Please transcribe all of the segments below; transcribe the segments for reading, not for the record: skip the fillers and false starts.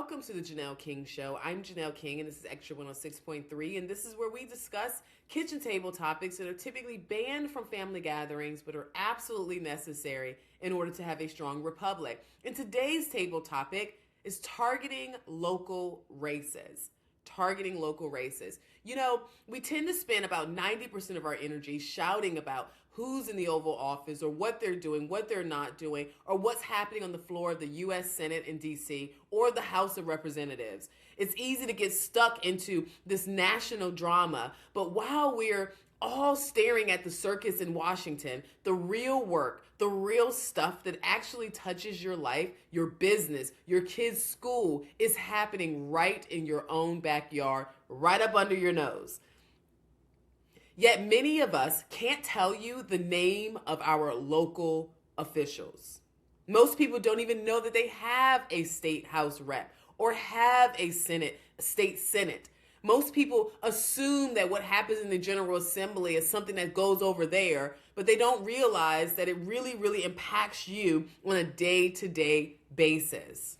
welcome to the Janelle King Show. I'm Janelle King, and this is Extra 106.3, and this is where we discuss kitchen table topics that are typically banned from family gatherings, but are absolutely necessary in order to have a strong republic. And today's table topic is targeting local races. Targeting local races. You know, we tend to spend about 90% of our energy shouting about who's in the Oval Office or what they're doing, what they're not doing, or what's happening on the floor of the U.S. Senate in D.C. or the House of Representatives. It's easy to get stuck into this national drama, but while we're all staring at the circus in Washington, the real work, the real stuff that actually touches your life, your business, your kids' school is happening right in your own backyard, right up under your nose. Yet many of us can't tell you the name of our local officials. Most people don't even know that they have a state house rep or have a state senate. Most people assume that what happens in the General Assembly is something that goes over there, but they don't realize that it really, really impacts you on a day-to-day basis.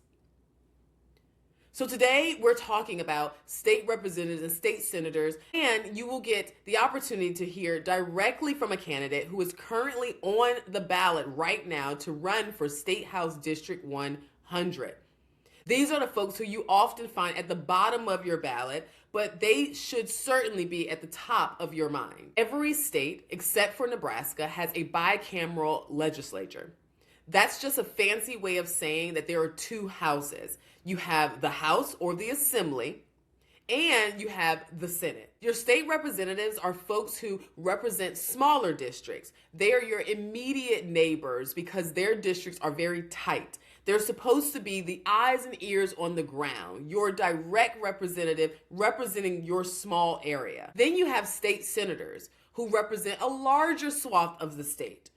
So today we're talking about state representatives and state senators, and you will get the opportunity to hear directly from a candidate who is currently on the ballot right now to run for State House District 100. These are the folks who you often find at the bottom of your ballot, but they should certainly be at the top of your mind. Every state, except for Nebraska, has a bicameral legislature. That's just a fancy way of saying that there are two houses. You have the House or the Assembly, and you have the Senate. Your state representatives are folks who represent smaller districts. They are your immediate neighbors because their districts are very tight. They're supposed to be the eyes and ears on the ground, your direct representative representing your small area. Then you have state senators who represent a larger swath of the state.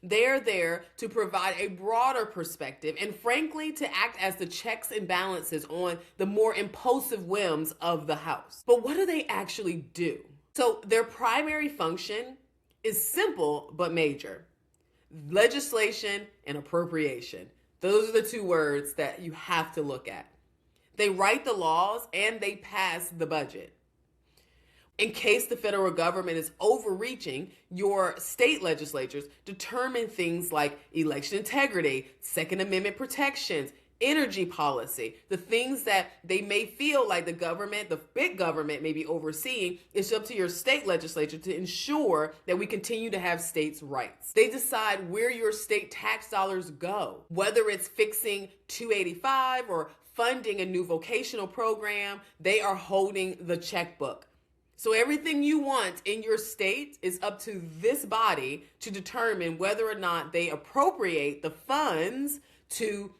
They're there to provide a broader perspective and, frankly, to act as the checks and balances on the more impulsive whims of the House. But what do they actually do? So their primary function is simple but major: legislation and appropriation. Those are the two words that you have to look at. They write the laws and they pass the budget. In case the federal government is overreaching, your state legislatures determine things like election integrity, Second Amendment protections, energy policy, the things that they may feel like the big government may be overseeing. It's up to your state legislature to ensure that we continue to have states' rights. They decide where your state tax dollars go, whether it's fixing 285 or funding a new vocational program. They are holding the checkbook. So everything you want in your state is up to this body to determine whether or not they appropriate the funds to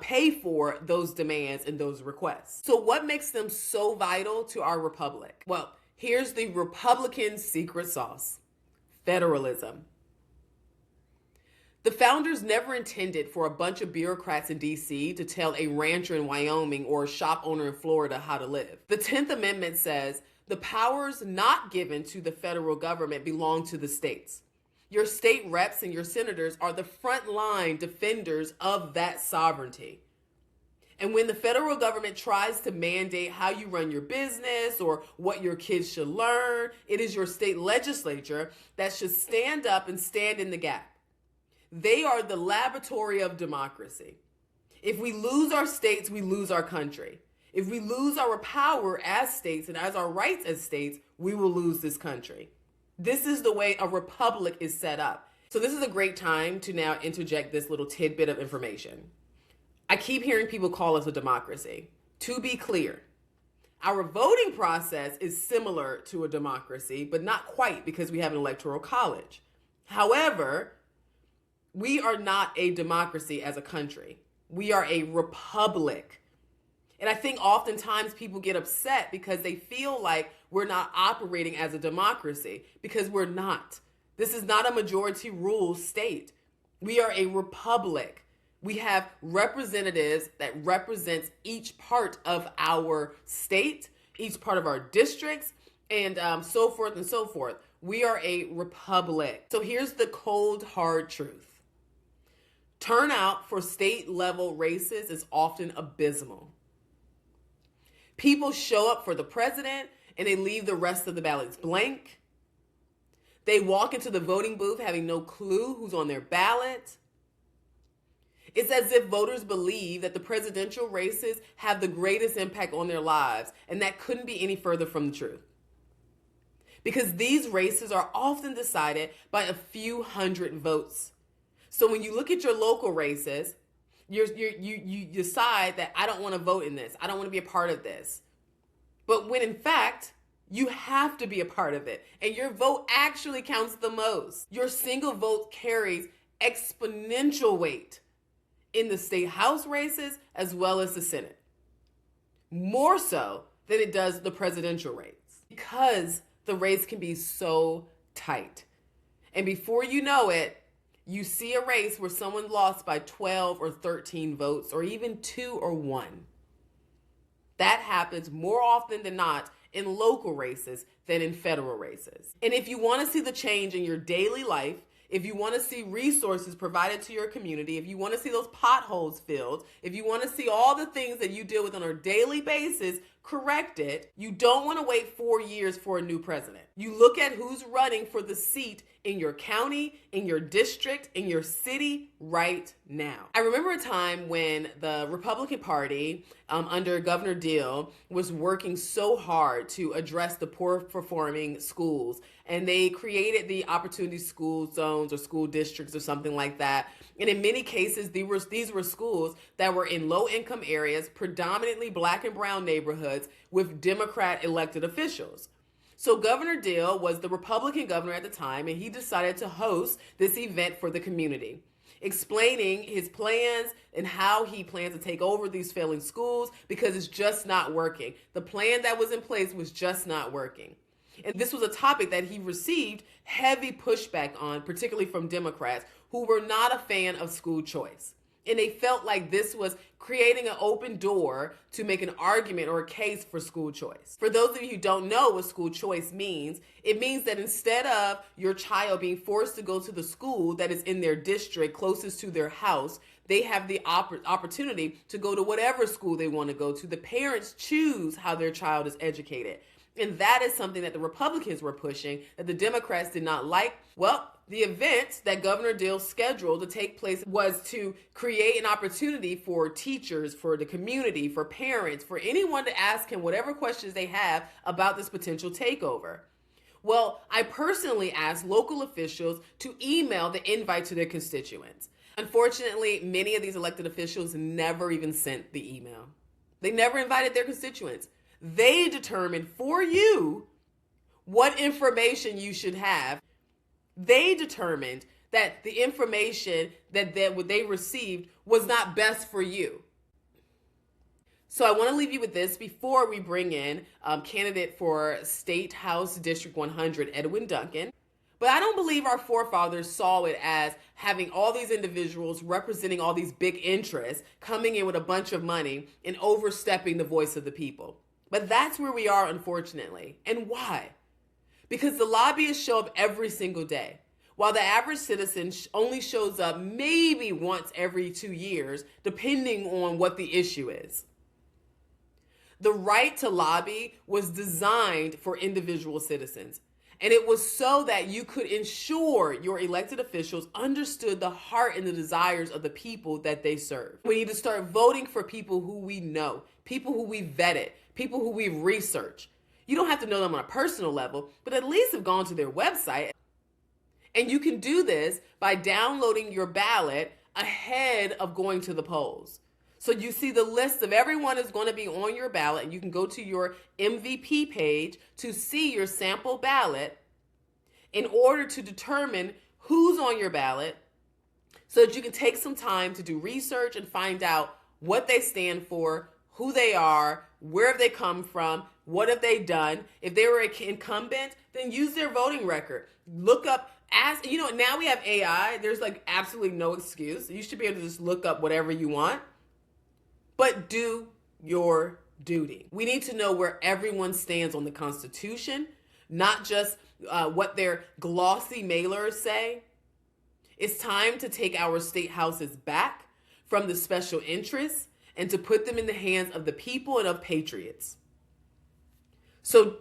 pay for those demands and those requests. So what makes them so vital to our republic? Well, here's the Republican secret sauce: federalism. The founders never intended for a bunch of bureaucrats in D.C. to tell a rancher in Wyoming or a shop owner in Florida how to live. The 10th Amendment says the powers not given to the federal government belong to the states. Your state reps and your senators are the frontline defenders of that sovereignty. And when the federal government tries to mandate how you run your business or what your kids should learn, it is your state legislature that should stand up and stand in the gap. They are the laboratory of democracy. If we lose our states, we lose our country. If we lose our power as states and as our rights as states, we will lose this country. This is the way a republic is set up. So this is a great time to now interject this little tidbit of information. I keep hearing people call us a democracy. To be clear, our voting process is similar to a democracy, but not quite, because we have an electoral college. However, we are not a democracy as a country. We are a republic. And I think oftentimes people get upset because they feel like we're not operating as a democracy, because we're not. This is not a majority rule state. We are a republic. We have representatives that represents each part of our state, each part of our districts, and so forth and so forth. We are a republic. So here's the cold, hard truth. Turnout for state level races is often abysmal. People show up for the president and they leave the rest of the ballots blank. They walk into the voting booth having no clue who's on their ballot. It's as if voters believe that the presidential races have the greatest impact on their lives, and that couldn't be any further from the truth. Because these races are often decided by a few hundred votes. So when you look at your local races, you decide that I don't want to vote in this. I don't want to be a part of this. But when in fact, you have to be a part of it. And your vote actually counts the most. Your single vote carries exponential weight in the state house races as well as the Senate. More so than it does the presidential race. Because the race can be so tight. And before you know it, you see a race where someone lost by 12 or 13 votes, or even 2 or 1. That happens more often than not in local races than in federal races. And if you want to see the change in your daily life, if you want to see resources provided to your community, if you want to see those potholes filled, if you want to see all the things that you deal with on a daily basis corrected, you don't want to wait 4 years for a new president. You look at who's running for the seat in your county, in your district, in your city right now. I remember a time when the Republican Party under Governor Deal was working so hard to address the poor performing schools, and they created the opportunity school zones or school districts or something like that. And in many cases, these were schools that were in low income areas, predominantly black and brown neighborhoods with Democrat elected officials. So Governor Deal was the Republican governor at the time, and he decided to host this event for the community, explaining his plans and how he plans to take over these failing schools because it's just not working. The plan that was in place was just not working. And this was a topic that he received heavy pushback on, particularly from Democrats who were not a fan of school choice. And they felt like this was creating an open door to make an argument or a case for school choice. For those of you who don't know what school choice means, it means that instead of your child being forced to go to the school that is in their district closest to their house, they have the opportunity to go to whatever school they want to go to. The parents choose how their child is educated. And that is something that the Republicans were pushing that the Democrats did not like. Well, the event that Governor Deal scheduled to take place was to create an opportunity for teachers, for the community, for parents, for anyone to ask him whatever questions they have about this potential takeover. Well, I personally asked local officials to email the invite to their constituents. Unfortunately, many of these elected officials never even sent the email. They never invited their constituents. They determined for you what information you should have. They determined that the information that they received was not best for you. So I want to leave you with this before we bring in candidate for State House District 100, Edwin Duncan. But I don't believe our forefathers saw it as having all these individuals representing all these big interests coming in with a bunch of money and overstepping the voice of the people. But that's where we are, unfortunately. And why? Because the lobbyists show up every single day, while the average citizen only shows up maybe once every 2 years, depending on what the issue is. The right to lobby was designed for individual citizens, and it was so that you could ensure your elected officials understood the heart and the desires of the people that they serve. We need to start voting for people who we know, people who we vetted, people who we've researched. You don't have to know them on a personal level, but at least have gone to their website. And you can do this by downloading your ballot ahead of going to the polls. So you see the list of everyone is going to be on your ballot, and you can go to your MVP page to see your sample ballot in order to determine who's on your ballot so that you can take some time to do research and find out what they stand for, who they are, where have they come from, what have they done. If they were an incumbent, then use their voting record. Look up, ask, now we have AI. There's like absolutely no excuse. You should be able to just look up whatever you want. But do your duty. We need to know where everyone stands on the Constitution, not just what their glossy mailers say. It's time to take our state houses back from the special interests and to put them in the hands of the people and of patriots. So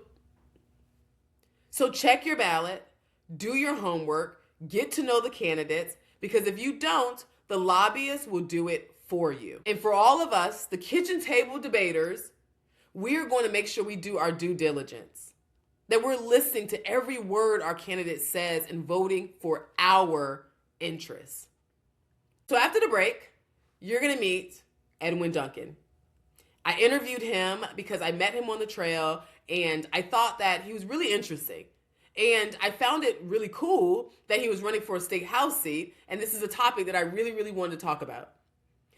so check your ballot, do your homework, get to know the candidates, because if you don't, the lobbyists will do it for you. And for all of us, the kitchen table debaters, we're going to make sure we do our due diligence, that we're listening to every word our candidate says and voting for our interests. So after the break, you're going to meet Edwin Duncan. I interviewed him because I met him on the trail and I thought that he was really interesting. And I found it really cool that he was running for a state house seat. And this is a topic that I really, really wanted to talk about.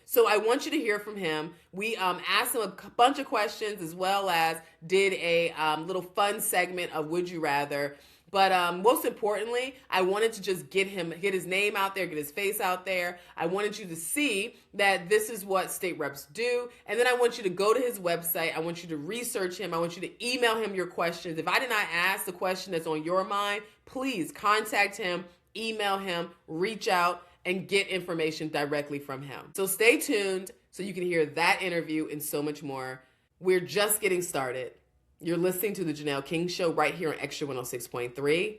So I want you to hear from him. We asked him a bunch of questions, as well as did a little fun segment of Would You Rather. But most importantly, I wanted to just get his name out there, get his face out there. I wanted you to see that this is what state reps do. And then I want you to go to his website. I want you to research him. I want you to email him your questions. If I did not ask the question that's on your mind, please contact him, email him, reach out, and get information directly from him. So stay tuned so you can hear that interview and so much more. We're just getting started. You're listening to the Janelle King Show right here on Extra 106.3.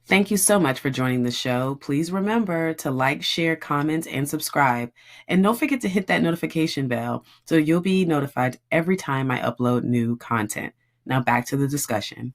Thank you so much for joining the show. Please remember to like, share, comment, and subscribe. And don't forget to hit that notification bell so you'll be notified every time I upload new content. Now back to the discussion.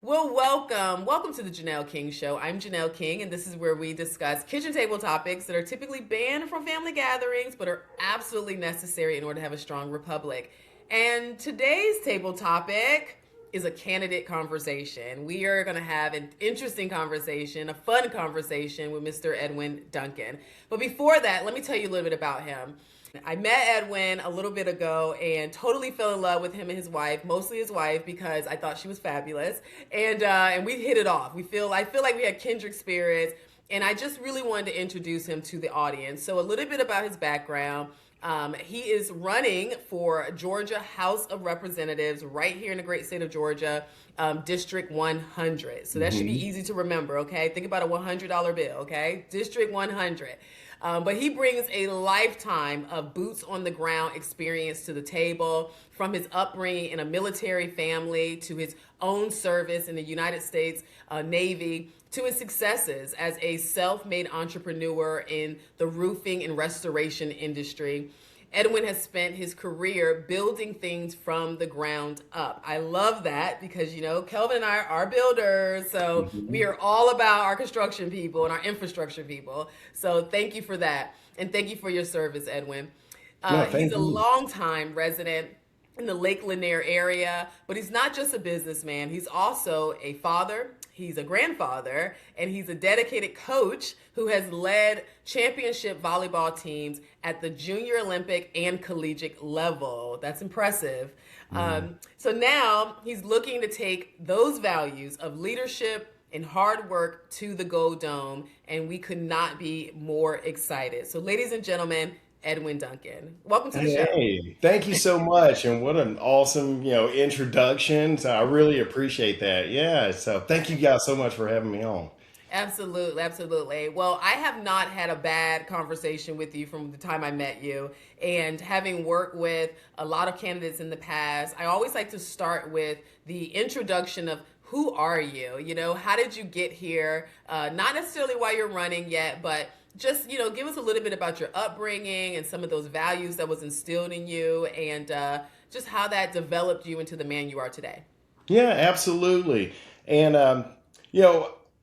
Well, welcome to the Janelle King Show. I'm Janelle King, and this is where we discuss kitchen table topics that are typically banned from family gatherings, but are absolutely necessary in order to have a strong republic. And today's table topic is a candidate conversation. We are going to have an interesting conversation, a fun conversation with Mr. Edwin Duncan. But before that, let me tell you a little bit about him. I met Edwin a little bit ago and totally fell in love with him and his wife, mostly his wife, because I thought she was fabulous. And we hit it off. I feel like we had kindred spirits, and I just really wanted to introduce him to the audience. So a little bit about his background. He is running for Georgia House of Representatives right here in the great state of Georgia, District 100. So that should be easy to remember, okay? Think about a $100 bill, okay? District 100. But he brings a lifetime of boots on the ground experience to the table, from his upbringing in a military family to his own service in the United States Navy, to his successes as a self-made entrepreneur in the roofing and restoration industry. Edwin has spent his career building things from the ground up. I love that because, Kelvin and I are builders. So we are all about our construction people and our infrastructure people. So thank you for that. And thank you for your service, Edwin. He's a longtime resident in the Lake Lanier area, but he's not just a businessman. He's also a father. He's a grandfather, and he's a dedicated coach who has led championship volleyball teams at the junior Olympic and collegiate level. That's impressive. So now he's looking to take those values of leadership and hard work to the Gold Dome, and we could not be more excited. So ladies and gentlemen, Edwin Duncan. Welcome to the show. Hey, thank you so much. And what an awesome, introduction. So I really appreciate that. Yeah. So thank you guys so much for having me on. Absolutely, absolutely. Well, I have not had a bad conversation with you from the time I met you. And having worked with a lot of candidates in the past, I always like to start with the introduction of who are you? How did you get here? Not necessarily why you're running yet, but just, give us a little bit about your upbringing and some of those values that was instilled in you, and just how that developed you into the man you are today. Yeah, absolutely. And,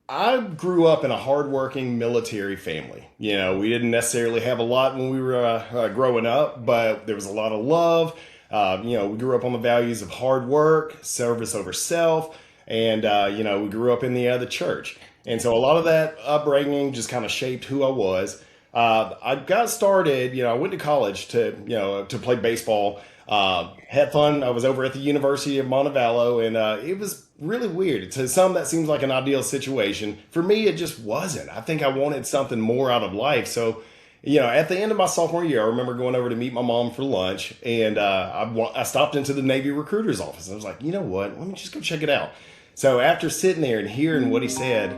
I grew up in a hardworking military family. We didn't necessarily have a lot when we were growing up, but there was a lot of love. We grew up on the values of hard work, service over self, and, we grew up in the church. And so a lot of that upbringing just kind of shaped who I was. I got started, I went to college to play baseball, had fun. I was over at the University of Montevallo, and it was really weird. To some, that seems like an ideal situation. For me, it just wasn't. I think I wanted something more out of life. So, at the end of my sophomore year, I remember going over to meet my mom for lunch, and I stopped into the Navy recruiter's office. I was like, you know what, let me just go check it out. So after sitting there and hearing what he said,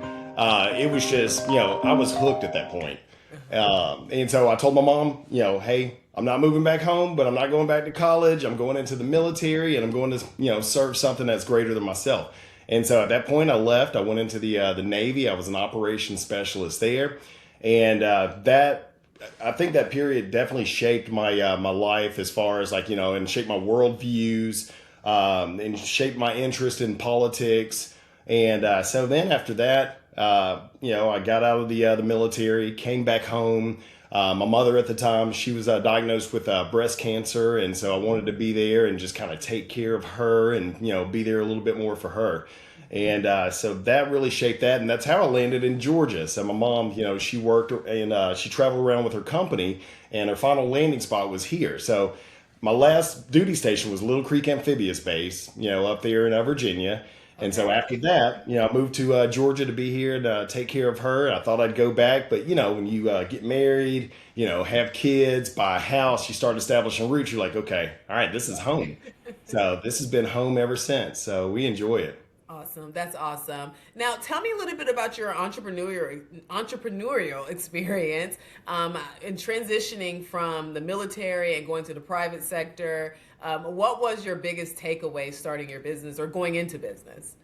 it was just, I was hooked at that point. And so I told my mom, hey, I'm not moving back home, but I'm not going back to college. I'm going into the military, and I'm going to serve something that's greater than myself. And so at that point, I left. I went into the Navy. I was an operations specialist there, and that I think that period definitely shaped my life as far as and shaped my worldviews, and shaped my interest in politics. And so then after that, I got out of the military, came back home. My mother at the time, she was diagnosed with breast cancer, and so I wanted to be there and just kind of take care of her and be there a little bit more for her. And so that really shaped that, and that's how I landed in Georgia. So my mom, she worked and she traveled around with her company, and her final landing spot was here. So my last duty station was Little Creek Amphibious Base, up there in Virginia. And so after that, I moved to Georgia to be here and take care of her. I thought I'd go back, but when you get married, have kids, buy a house, you start establishing roots. You're like, okay, all right, this is home. So this has been home ever since. So we enjoy it. Awesome. That's awesome. Now, tell me a little bit about your entrepreneurial experience in transitioning from the military and going to the private sector. What was your biggest takeaway starting your business or going into business?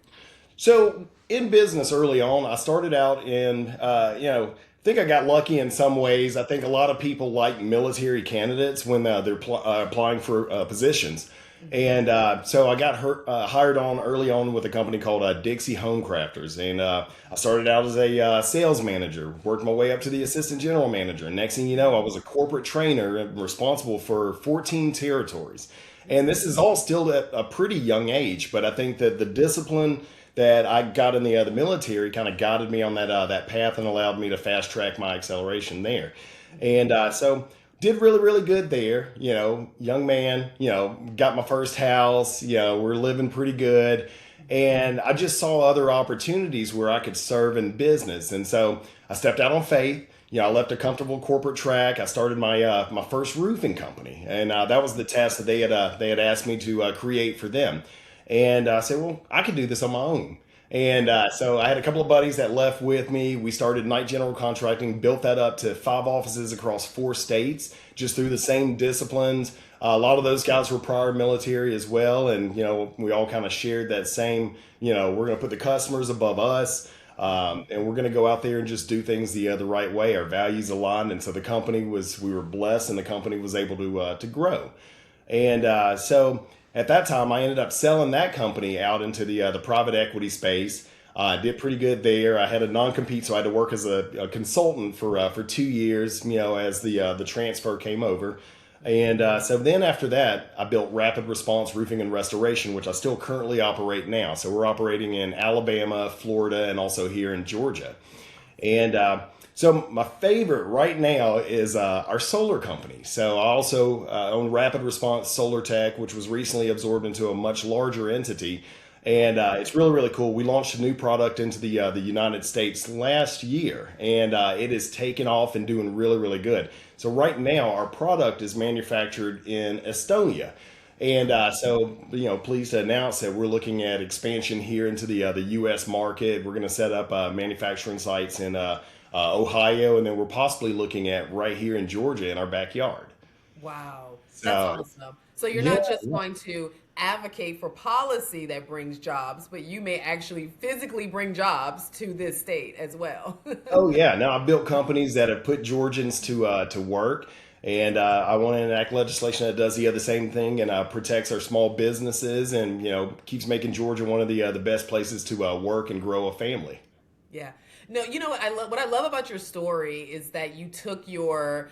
So in business early on, I started out in, I think I got lucky in some ways. I think a lot of people like military candidates when they're applying for positions. And so I got hired on early on with a company called Dixie Home Crafters. And I started out as a sales manager, worked my way up to the assistant general manager. And next thing you know, I was a corporate trainer responsible for 14 territories. And this is all still at a pretty young age, but I think that the discipline that I got in the military kind of guided me on that path and allowed me to fast track my acceleration there. And so did really, really good there, young man, got my first house, we're living pretty good. And I just saw other opportunities where I could serve in business. And so I stepped out on faith. I left a comfortable corporate track. I started my first roofing company, and that was the task that they had asked me to create for them. And I said, well, I could do this on my own. And so I had a couple of buddies that left with me. We started Knight General Contracting, built that up to 5 offices across 4 states, just through the same disciplines. A lot of those guys were prior military as well. And, we all kind of shared that same, we're going to put the customers above us. And we're going to go out there and just do things the right way. Our values aligned. And so we were blessed, and the company was able to grow. And so at that time, I ended up selling that company out into the private equity space. Did pretty good there. I had a non-compete, so I had to work as a consultant for 2 years, as the transfer came over. And so then after that, I built Rapid Response Roofing and Restoration, which I still currently operate now. So we're operating in Alabama, Florida, and also here in Georgia. And so my favorite right now is our solar company. So I also own Rapid Response Solar Tech, which was recently absorbed into a much larger entity. And it's really, really cool. We launched a new product into the United States last year, and it is taken off and doing really, really good. So right now, our product is manufactured in Estonia. And so, pleased to announce that we're looking at expansion here into the U.S. market. We're going to set up manufacturing sites in Ohio, and then we're possibly looking at right here in Georgia in our backyard. Wow, that's awesome. So you're not just going to advocate for policy that brings jobs, but you may actually physically bring jobs to this state as well. Oh yeah, now I've built companies that have put Georgians to work, and I want to enact legislation that does the same thing and protects our small businesses, and keeps making Georgia one of the best places to work and grow a family. Yeah. No, what I love about your story is that you took your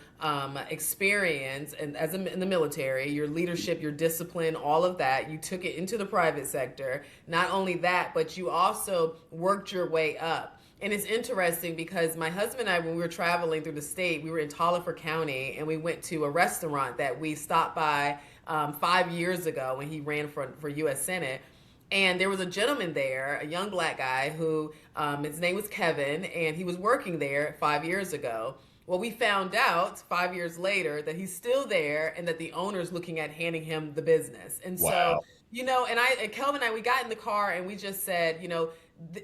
experience and in the military, your leadership, your discipline, all of that, you took it into the private sector. Not only that, but you also worked your way up. And it's interesting because my husband and I, when we were traveling through the state, we were in Taliaferro County, and we went to a restaurant that we stopped by 5 years ago when he ran for U.S. Senate. And there was a gentleman there, a young black guy who, his name was Kevin, and he was working there 5 years ago. Well, we found out 5 years later that he's still there and that the owner's looking at handing him the business. And Wow. so, and Kelvin and I, we got in the car and we just said,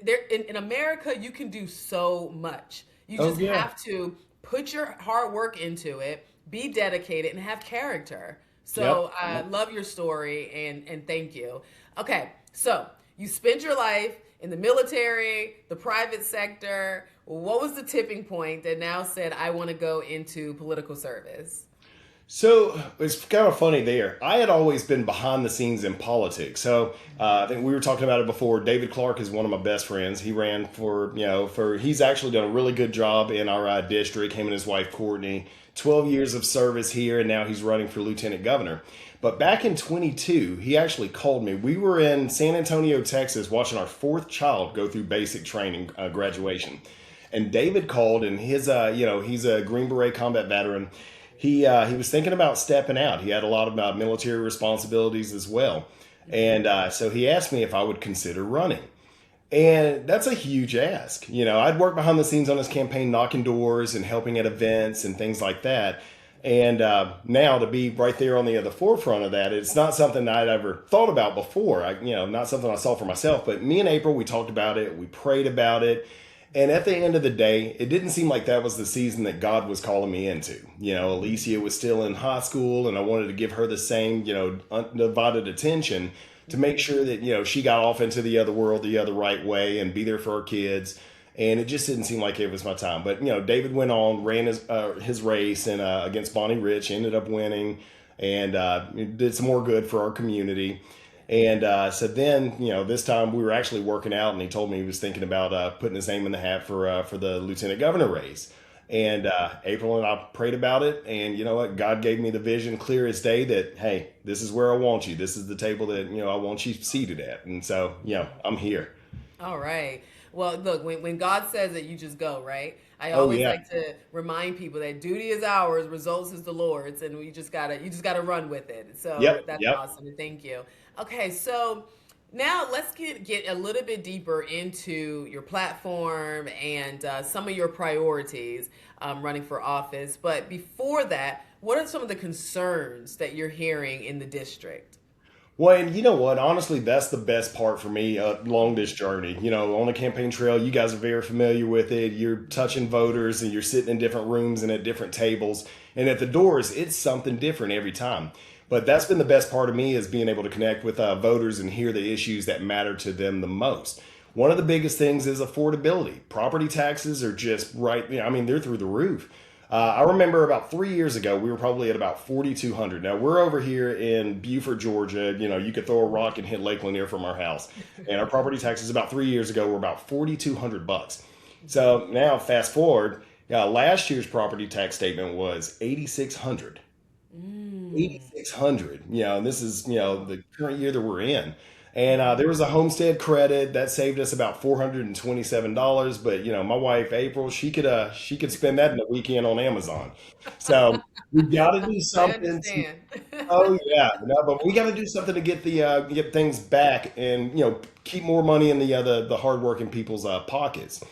there in America, you can do so much. You Oh just yeah. have to put your hard work into it, be dedicated, and have character. So Yep. I love your story and thank you. Okay, so you spent your life in the military, the private sector. What was the tipping point that now said, I want to go into political service? So it's kind of funny there. I had always been behind the scenes in politics. So I think we were talking about it before. David Clark is one of my best friends. He ran he's actually done a really good job in our district, him and his wife, Courtney. 12 years of service here, and now he's running for lieutenant governor. But back in 22, he actually called me. We were in San Antonio, Texas, watching our fourth child go through basic training graduation. And David called, and he's a Green Beret combat veteran. He was thinking about stepping out. He had a lot of military responsibilities as well. And so he asked me if I would consider running. And that's a huge ask. I'd worked behind the scenes on his campaign, knocking doors and helping at events and things like that. And now to be right there on the forefront of that, it's not something I'd ever thought about before. Not something I saw for myself. But me and April, we talked about it. We prayed about it. And at the end of the day, it didn't seem like that was the season that God was calling me into. Alicia was still in high school, and I wanted to give her the same, undivided attention to make sure that, she got off into the other world the other right way and be there for our kids. And it just didn't seem like it was my time. But, David went on, ran his race and against Bonnie Rich, ended up winning, and did some more good for our community. And so then, this time we were actually working out, and he told me he was thinking about putting his name in the hat for the lieutenant governor race. And April and I prayed about it, and you know what? God gave me the vision clear as day that, hey, this is where I want you. This is the table that, I want you seated at. And so, I'm here. All right. Well, look, when God says it, you just go, right? I Oh, always yeah. like to remind people that duty is ours, results is the Lord's, and you just gotta run with it. So that's Yep. awesome. And thank you. Okay, so now let's get a little bit deeper into your platform and some of your priorities running for office. But before that, what are some of the concerns that you're hearing in the district? Well, and you know what? Honestly, that's the best part for me along this journey. On the campaign trail, you guys are very familiar with it. You're touching voters and you're sitting in different rooms and at different tables. And at the doors, it's something different every time. But that's been the best part of me is being able to connect with voters and hear the issues that matter to them the most. One of the biggest things is affordability. Property taxes are just right. They're through the roof. I remember about 3 years ago, we were probably at about 4,200. Now we're over here in Beaufort, Georgia. You could throw a rock and hit Lake Lanier from our house. And our property taxes about 3 years ago were about $4,200. So now fast forward, last year's property tax statement was 8,600. 8,600. And this is, the current year that we're in. And there was a homestead credit that saved us about $427. But my wife April, she could spend that in a weekend on Amazon. So we got to do I something. understand. Oh yeah, no, but we got to do something to get things back and keep more money in the hardworking people's pockets.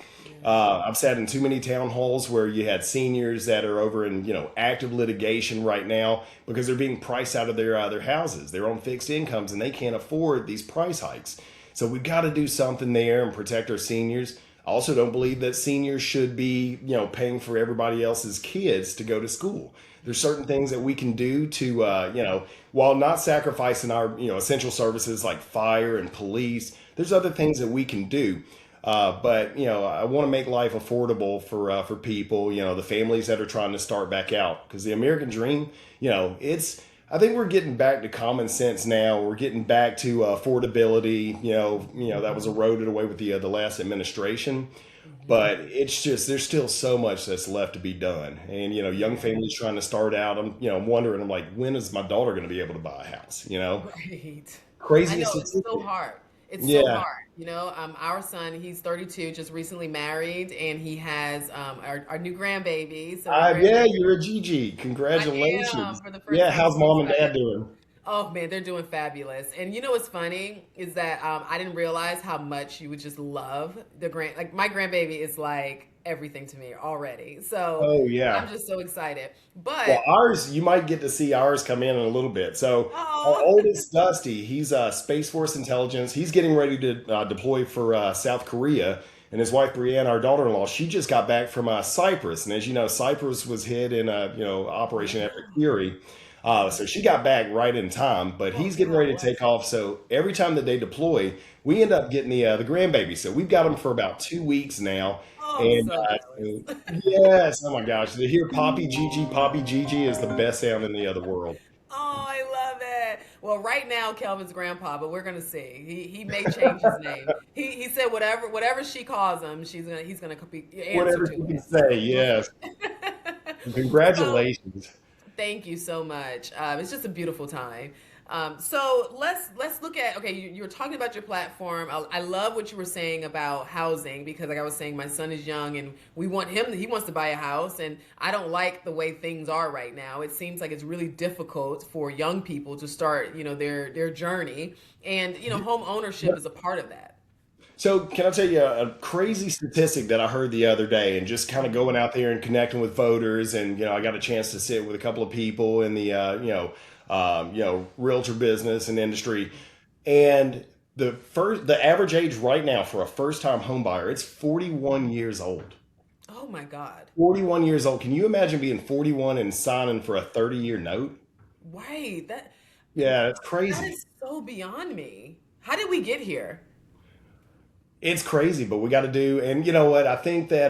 I've sat in too many town halls where you had seniors that are over in active litigation right now because they're being priced out of their houses. They're on fixed incomes and they can't afford these price hikes. So we've got to do something there and protect our seniors. I also don't believe that seniors should be paying for everybody else's kids to go to school. There's certain things that we can do to while not sacrificing our essential services like fire and police. There's other things that we can do. But I want to make life affordable for people, the families that are trying to start back out, because the American dream, I think we're getting back to common sense now. We're getting back to affordability. That was eroded away with the last administration, but it's just there's still so much that's left to be done. And young families trying to start out. I'm wondering. I'm like, when is my daughter going to be able to buy a house? Right. I know Craziest it's so statistic. hard. It's so Yeah. hard. Our son, he's 32, just recently married, and he has our new grandbaby. So our Yeah, grandbaby, you're a Gigi. I am Congratulations. for the first Yeah, time. I'm how's so mom and dad excited. doing? Oh man, they're doing fabulous. And what's funny is that I didn't realize how much you would just love like my grandbaby is like everything to me already. So Oh I'm yeah. just so excited. Well, But ours, you might get to see ours come in a little bit. So our oh, oldest Dusty, he's Space Force Intelligence. He's getting ready to deploy for South Korea and his wife Brianne, our daughter-in-law, she just got back from Cyprus, and as you know, Cyprus was hit in Operation Epic Fury. So she got back right in time, but Oh he's getting ready God, to take bless. off. So every time that they deploy, we end up getting the grandbaby. So we've got him for about 2 weeks now, Oh, I'm and so so jealous. yes, oh my gosh, to hear Poppy Gigi is the best sound in the other world. Oh, I love it. Well, right now, Kelvin's grandpa, but we're gonna see. He may change his name. He said whatever she calls him, he's gonna answer Whatever to you can it. So say, we'll yes. see. So Congratulations. thank you so much. It's just a beautiful time. So let's look at, okay, you were talking about your platform. I love what you were saying about housing, because like I was saying, my son is young and he wants to buy a house, and I don't like the way things are right now. It seems like it's really difficult for young people to start, their journey, and home ownership is a part of that. So, can I tell you a crazy statistic that I heard the other day, and just kind of going out there and connecting with voters, and I got a chance to sit with a couple of people in the realtor business and industry, and the average age right now for a first time home buyer, it's 41 years old. Oh my God. 41 years old. Can you imagine being 41 and signing for a 30-year note? Wait, Yeah, it's that crazy. is so beyond me. How did we get here? It's crazy, but we got to do. And you know what? I think that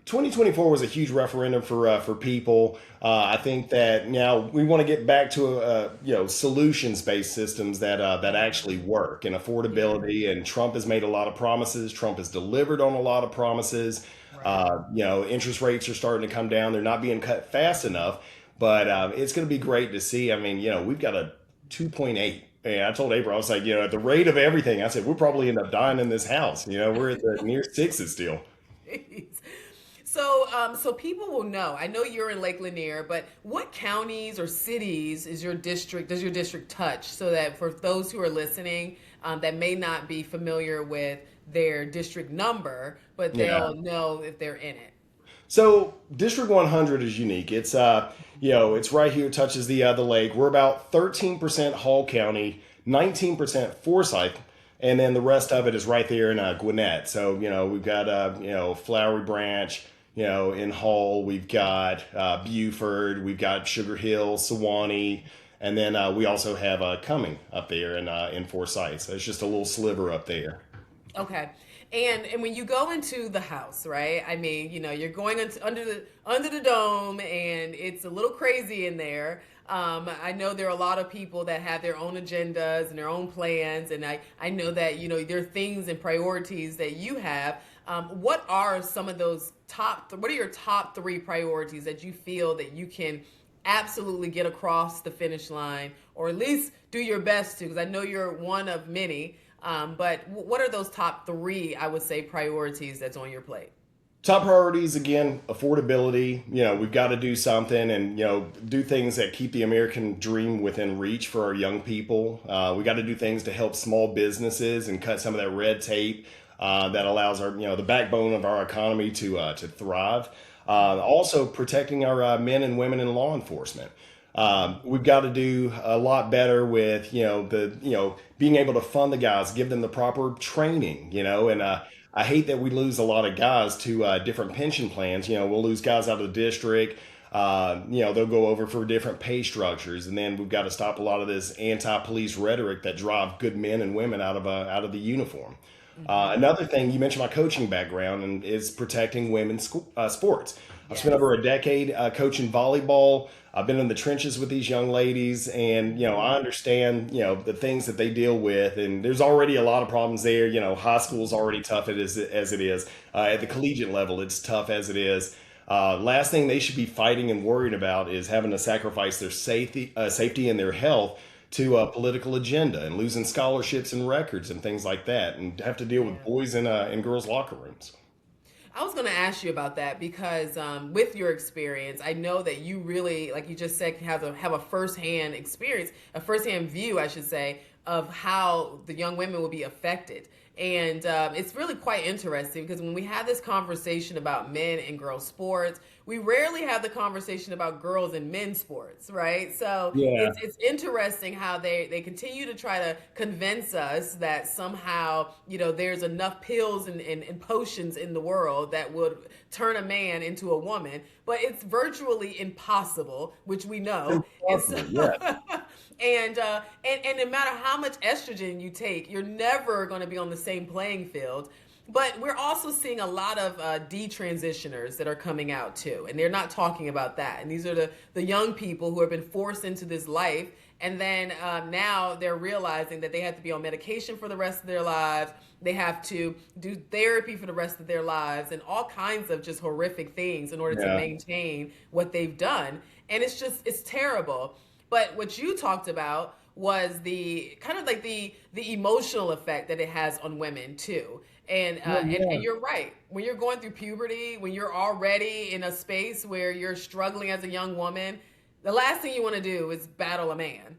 2024 was a huge referendum for people. I think that now we want to get back to solutions based systems that actually work, and Yeah, affordability. And Trump has made a lot of promises. Trump has delivered on a lot of promises. right. Interest rates are starting to come down. They're not being cut fast enough, but it's going to be great to see. I mean, we've got a 2.8. And I told April, I was like, at the rate of everything, I said, we'll probably end up dying in this house. We're at the near sixes still. Jeez. So people will know. I know you're in Lake Lanier, but what counties or cities does your district touch? So that for those who are listening, that may not be familiar with their district number, but Yeah. they'll know if they're in it. So District 100 is unique. It's right here, touches the lake. We're about 13% Hall County, 19% Forsyth, and then the rest of it is right there in Gwinnett. So we've got Flowery Branch, in Hall. We've got Buford. We've got Sugar Hill, Sewanee, and then we also have Cumming up there in Forsyth. So it's just a little sliver up there. Okay. And when you go into the house, right? I mean, you're going under the dome, and it's a little crazy in there. I know there are a lot of people that have their own agendas and their own plans, and I know that there are things and priorities that you have. What are some of those what are your top three priorities that you feel that you can absolutely get across the finish line, or at least do your best to? Because I know you're one of many. But what are those top three, I would say, priorities that's on your plate? Top priorities again, affordability. We've got to do something, and do things that keep the American dream within reach for our young people. We got to do things to help small businesses and cut some of that red tape that allows our the backbone of our economy to thrive. Also protecting our men and women in law enforcement. We've got to do a lot better with being able to fund the guys, give them the proper training, and I hate that we lose a lot of guys to different pension plans. We'll lose guys out of the district. They'll go over for different pay structures, and then we've got to stop a lot of this anti-police rhetoric that drive good men and women out of the uniform. Hmm. Another thing, you mentioned my coaching background, and is protecting women's sports. I've spent Yes. over a decade coaching volleyball. I've been in the trenches with these young ladies, and I understand the things that they deal with, and there's already a lot of problems there. High school's already tough as it is. At the collegiate level, it's tough as it is. Last thing they should be fighting and worried about is having to sacrifice their safety and their health to a political agenda, and losing scholarships and records and things like that, and have to deal with Yeah. boys in girls' locker rooms. I was going to ask you about that because with your experience, I know that you really, like you just said, have a firsthand experience, a firsthand view, I should say, of how the young women will be affected. And it's really quite interesting because when we have this conversation about men and girls sports, we rarely have the conversation about girls and men's sports, right? So Yeah. it's interesting how they continue to try to convince us that somehow, there's enough pills and potions in the world that would turn a man into a woman, but it's virtually impossible, which we know. And so Impossible. Yeah. and no matter how much estrogen you take, you're never going to be on the same playing field. But we're also seeing a lot of detransitioners that are coming out too, and they're not talking about that. And these are the young people who have been forced into this life, and then now they're realizing that they have to be on medication for the rest of their lives. They have to do therapy for the rest of their lives, and all kinds of just horrific things in order to Yeah. maintain what they've done. And it's terrible. But what you talked about was the kind of like the emotional effect that it has on women too. And, Well, and yeah. you're right. When you're going through puberty, when you're already in a space where you're struggling as a young woman, the last thing you want to do is battle a man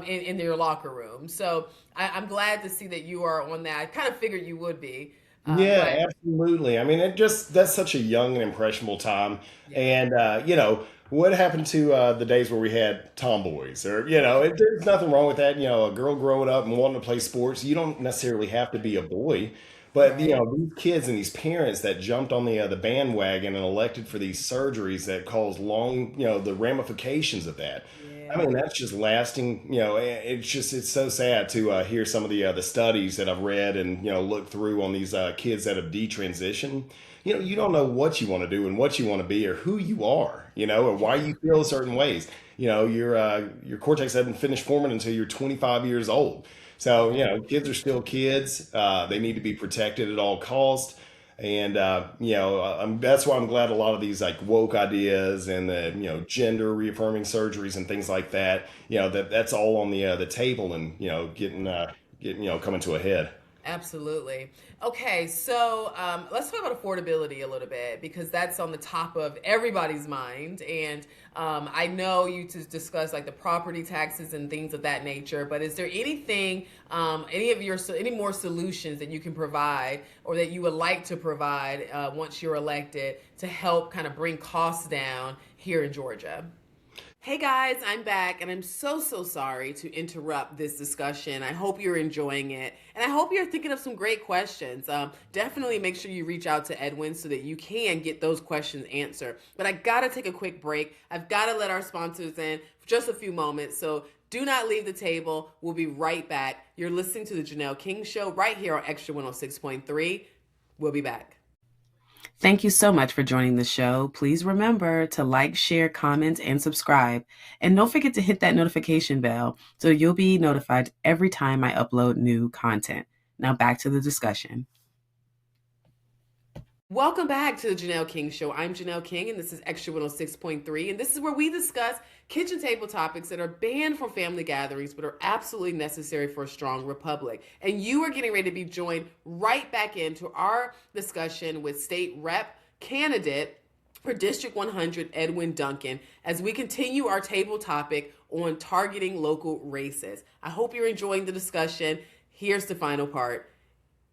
in your locker room. So I'm glad to see that you are on that. I kind of figured you would be, but Yeah, absolutely. I mean, that's such a young and impressionable time. yeah, And what happened to the days where we had tomboys? Or there's nothing wrong with that. A girl growing up and wanting to play sports, you don't necessarily have to be a boy. But right. these kids and these parents that jumped on the bandwagon and elected for these surgeries that cause long, the ramifications of that. I mean, Yeah. that's just lasting. It's so sad to hear some of the studies that I've read and looked through on these kids that have detransitioned. You don't know what you want to do and what you want to be or who you are. Or why you feel certain ways. Your cortex hasn't finished forming until you're 25 years old. So kids are still kids. They need to be protected at all costs. And that's why I'm glad a lot of these like woke ideas and the gender reaffirming surgeries and things like that, that's all on the table and getting coming to a head. Absolutely. Okay, so let's talk about affordability a little bit because that's on the top of everybody's mind. And I know you to discuss like the property taxes and things of that nature. But is there anything, any more solutions that you can provide or that you would like to provide once you're elected to help kind of bring costs down here in Georgia? Hey guys, I'm back and I'm so sorry to interrupt this discussion. I hope you're enjoying it and I hope you're thinking of some great questions. Definitely make sure you reach out to Edwin so that you can get those questions answered. But I gotta take a quick break. I've gotta let our sponsors in for just a few moments. So do not leave the table. We'll be right back. You're listening to the Janelle King Show right here on Extra 106.3. We'll be back. Thank you so much for joining the show. Please remember to like, share, comment, and subscribe. And don't forget to hit that notification bell so you'll be notified every time I upload new content. Now back to the discussion. Welcome back to the Janelle King Show. I'm Janelle King, and this is Extra 106.3. And this is where we discuss kitchen table topics that are banned from family gatherings but are absolutely necessary for a strong republic. And you are getting ready to be joined right back into our discussion with State Rep candidate for District 100, Edwin Duncan, as we continue our table topic on targeting local races. I hope you're enjoying the discussion. Here's the final part.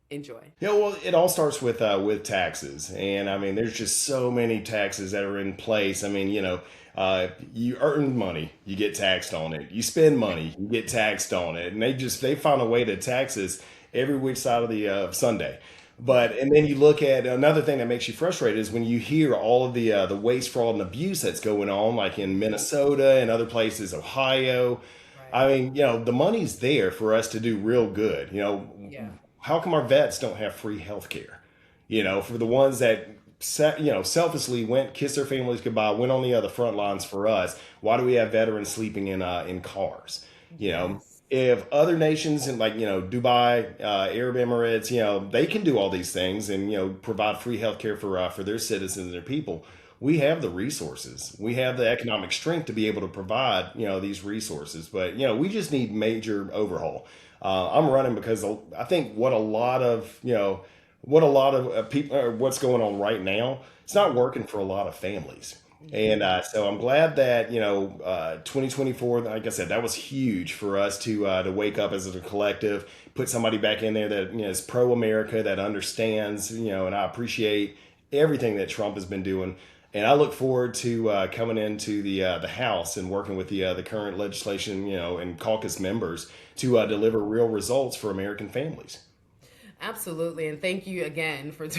Enjoy. Yeah, well, it all starts with taxes, and I mean, there's just so many taxes that are in place. I mean, you earn money, you get taxed on it. You spend money, you get taxed on it, and they find a way to tax us every which side of the Sunday. And then you look at another thing that makes you frustrated is when you hear all of the waste, fraud, and abuse that's going on, like in Minnesota and other places, Ohio. Right. I mean, the money's there for us to do real good. Yeah. How come our vets don't have free health care? For the ones that selfishly went, kissed their families goodbye, went on the front lines for us. Why do we have veterans sleeping in cars? Yes. If other nations in like Dubai, Arab Emirates, they can do all these things and provide free health care for their citizens and their people. We have the resources. We have the economic strength to be able to provide these resources, but we just need major overhaul. I'm running because I think what a lot of people, what's going on right now, it's not working for a lot of families. And so I'm glad that 2024, like I said, that was huge for us to wake up as a collective, put somebody back in there that is pro America, that understands, and I appreciate everything that Trump has been doing. And I look forward to coming into the House and working with the current legislation, and caucus members to deliver real results for American families. Absolutely, and thank you again for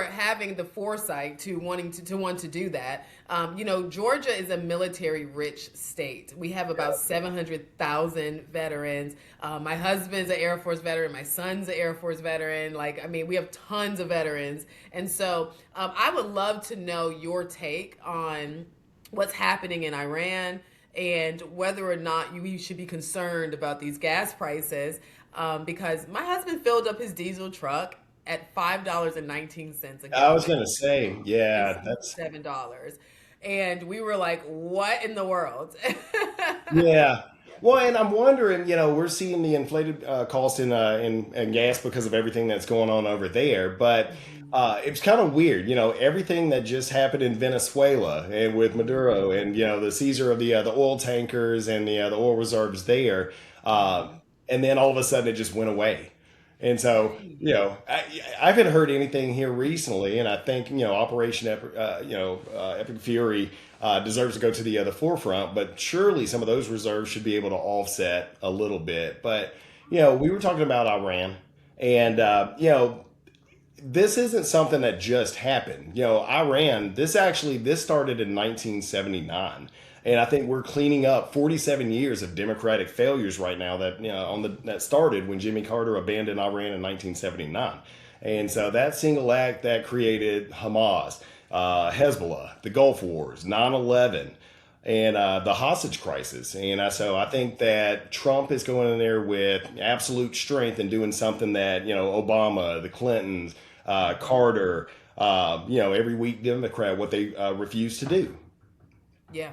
having the foresight to wanting to want to do that. Georgia is a military-rich state. We have about 700,000 veterans. My husband's an Air Force veteran. My son's an Air Force veteran. We have tons of veterans, and so I would love to know your take on what's happening in Iran and whether or not we should be concerned about these gas prices. Because my husband filled up his diesel truck at $5.19 a I was gallon. going to say, yeah, It's that's $7. And we were like, what in the world? Yeah. Well, and I'm wondering, we're seeing the inflated cost in gas because of everything that's going on over there. But it's kind of weird, everything that just happened in Venezuela and with Maduro and the seizure of the oil tankers and the oil reserves there, and then all of a sudden it just went away. And so, I haven't heard anything here recently, and I think Operation Epic Fury deserves to go to the forefront. But surely some of those reserves should be able to offset a little bit. But we were talking about Iran, and this isn't something that just happened. Iran. This started in 1979. And I think we're cleaning up 47 years of democratic failures right now that started when Jimmy Carter abandoned Iran in 1979. And so that single act that created Hamas, Hezbollah, the Gulf Wars, 9/11, and the hostage crisis. And so I think that Trump is going in there with absolute strength and doing something that Obama, the Clintons, Carter, every weak Democrat, what they refuse to do. Yeah.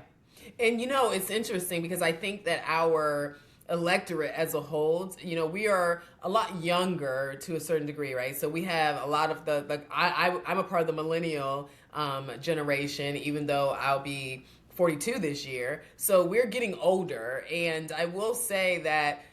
And it's interesting because I think that our electorate as a whole, we are a lot younger to a certain degree, right? So we have a lot of I'm a part of the millennial generation, even though I'll be 42 this year. So we're getting older. And I will say that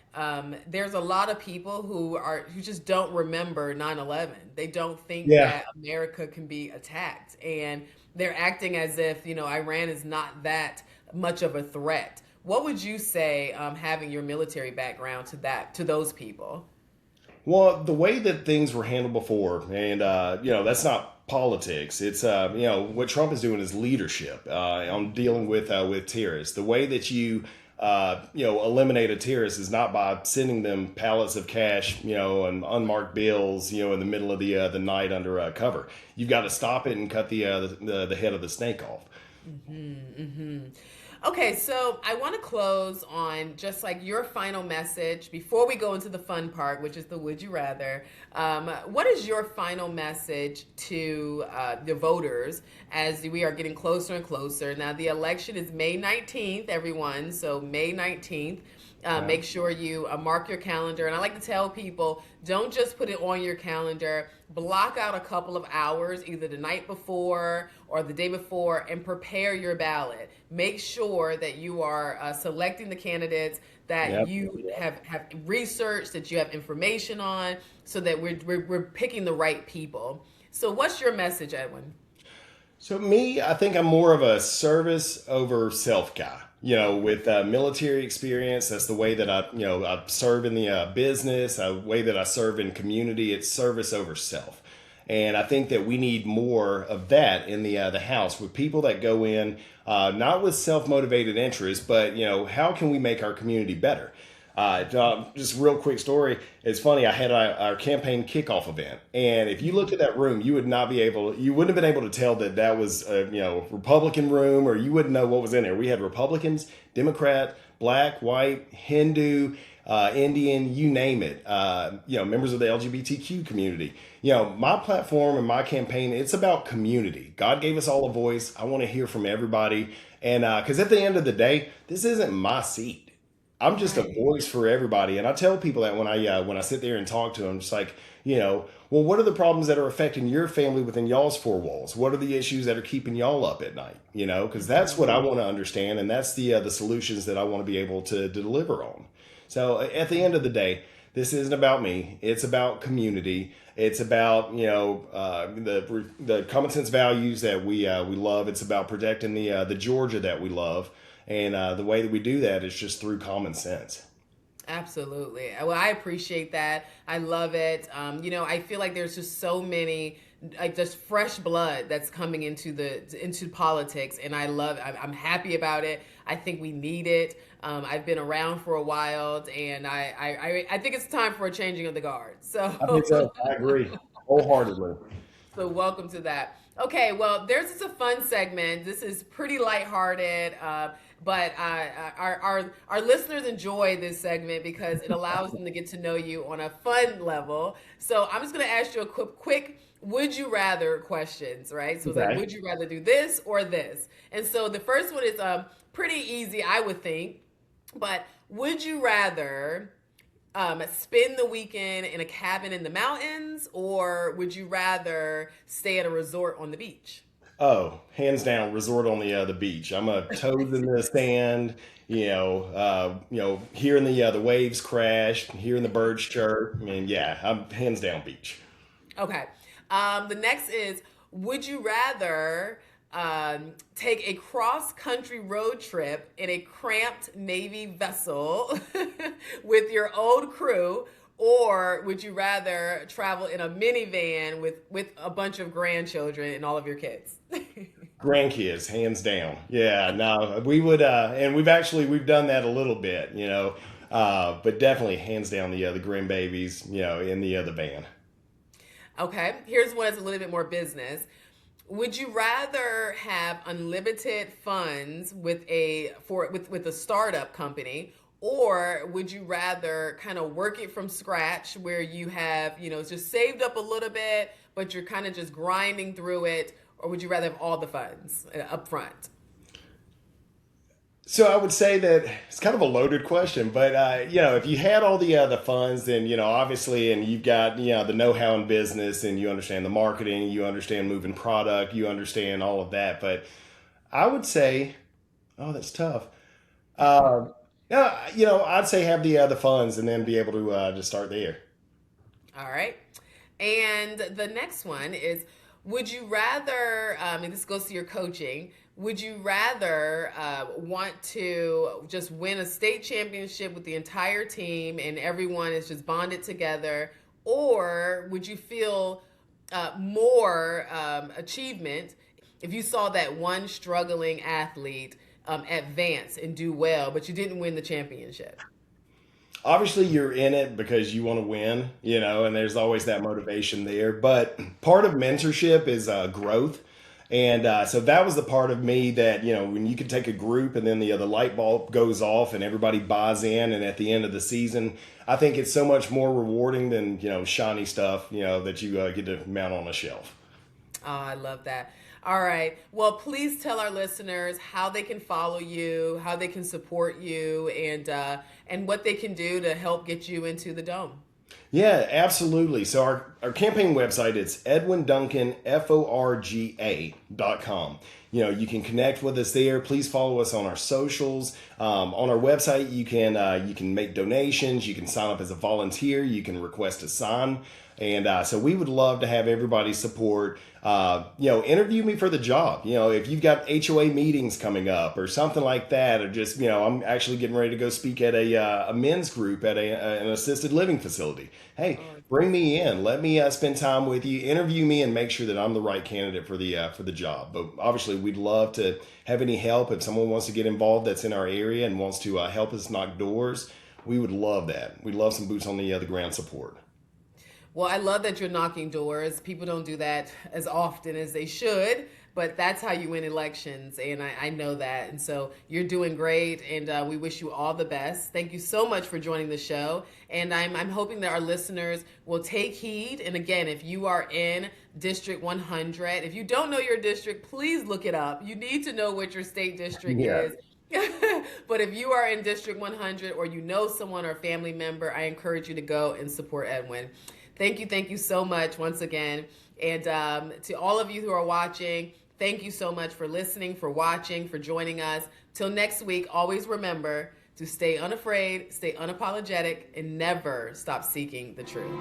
there's a lot of people who just don't remember 9/11. They don't think Yeah. that America can be attacked. And they're acting as if, Iran is not that much of a threat. What would you say, having your military background to those people? Well, the way that things were handled before, and that's not politics. It's what Trump is doing is leadership on dealing with terrorists. The way that you eliminate a terrorist is not by sending them pallets of cash, and unmarked bills, in the middle of the night under cover. You've got to stop it and cut the head of the snake off. Okay, so I want to close on just like your final message before we go into the fun part, which is the would you rather. What is your final message to the voters as we are getting closer and closer? Now, the election is May 19th, everyone. So, May 19th. Yeah. Make sure you mark your calendar. And I like to tell people, don't just put it on your calendar. Block out a couple of hours, either the night before or the day before, and prepare your ballot. Make sure that you are selecting the candidates that Yep. you have researched, that you have information on, so that we're picking the right people. So what's your message, Edwin? So me, I think I'm more of a service over self guy. With military experience, that's the way that I serve in the business, a way that I serve in community. It's service over self, and I think that we need more of that in the House with people that go in not with self motivated interests, but how can we make our community better? Just a real quick story. It's funny. I had our campaign kickoff event, and if you looked at that room, you wouldn't have been able to tell that that was a Republican room, or you wouldn't know what was in there. We had Republicans, Democrat, Black, White, Hindu, Indian, you name it. Members of the LGBTQ community. My platform and my campaign, it's about community. God gave us all a voice. I want to hear from everybody, and because at the end of the day, this isn't my seat. I'm just a Right. voice for everybody, and I tell people that when I sit there and talk to them, just like, well, what are the problems that are affecting your family within y'all's four walls? What are the issues that are keeping y'all up at night? Because that's what I Mhm. want to understand, and that's the solutions that I want to be able to deliver on. So at the end of the day, this isn't about me. It's about community. It's about the common sense values that we love. It's about protecting the Georgia that we love, and the way that we do that is just through common sense. Absolutely. Well, I appreciate that. I love it. I feel like there's just so many, like just fresh blood that's coming into politics, and I love. I'm happy about it. I think we need it. I've been around for a while, and I think it's time for a changing of the guard. I think So so. I agree wholeheartedly. So welcome to that. Okay, well, there's just a fun segment. This is pretty lighthearted, but our listeners enjoy this segment because it allows them to get to know you on a fun level. So I'm just going to ask you a quick would you rather questions, right? So it's like, Okay. would you rather do this or this? And so the first one is pretty easy, I would think. But would you rather spend the weekend in a cabin in the mountains, or would you rather stay at a resort on the beach? Oh, hands down, resort on the beach. I'm a toes in the sand. Hearing the waves crash, hearing the birds chirp. I mean, yeah, I'm hands down beach. Okay. The next is, would you rather take a cross country road trip in a cramped Navy vessel with your old crew, or would you rather travel in a minivan with a bunch of grandchildren and all of your kids? Grandkids, hands down. Yeah, no, we would, and we've done that a little bit, but definitely hands down the grandbabies, in the van. Okay, here's one that's a little bit more business. Would you rather have unlimited funds with a startup company, or would you rather kind of work it from scratch where you have, just saved up a little bit, but you're kind of just grinding through it, or would you rather have all the funds up front? So I would say that it's kind of a loaded question, but if you had all the funds, then obviously, and you've got the know-how in business, and you understand the marketing, you understand moving product, you understand all of that. But I would say, oh, that's tough. Um, yeah, I'd say have the funds, and then be able to start there. All right. And the next one is, would you rather, and this goes to your coaching, would you rather want to just win a state championship with the entire team and everyone is just bonded together? Or would you feel more achievement if you saw that one struggling athlete advance and do well, but you didn't win the championship? Obviously you're in it because you want to win, and there's always that motivation there. But part of mentorship is growth. And so that was the part of me that, when you can take a group and then the light bulb goes off and everybody buys in. And at the end of the season, I think it's so much more rewarding than, shiny stuff, that you get to mount on a shelf. Oh, I love that. All right. Well, please tell our listeners how they can follow you, how they can support you, and what they can do to help get you into the dome. Yeah, absolutely. So our campaign website, it's Edwin Duncan, FORGA.com. You can connect with us there. Please follow us on our socials. On our website, you can make donations. You can sign up as a volunteer. You can request a sign. And so we would love to have everybody's support. Interview me for the job. If you've got HOA meetings coming up or something like that, or just, I'm actually getting ready to go speak at a men's group at an assisted living facility. Hey, bring me in. Let me spend time with you. Interview me and make sure that I'm the right candidate for the job. But obviously, we'd love to have any help if someone wants to get involved that's in our area and wants to help us knock doors. We would love that. We'd love some boots on the ground support. Well, I love that you're knocking doors. People don't do that as often as they should, but that's how you win elections, and I know that. And so you're doing great, and we wish you all the best. Thank you so much for joining the show, and I'm hoping that our listeners will take heed. And again, if you are in District 100, if you don't know your district, please look it up. You need to know what your state district Yeah. is. But if you are in District 100 or you know someone or a family member, I encourage you to go and support Edwin. Thank you so much once again. And to all of you who are watching, thank you so much for listening, for watching, for joining us. Till next week, always remember to stay unafraid, stay unapologetic, and never stop seeking the truth.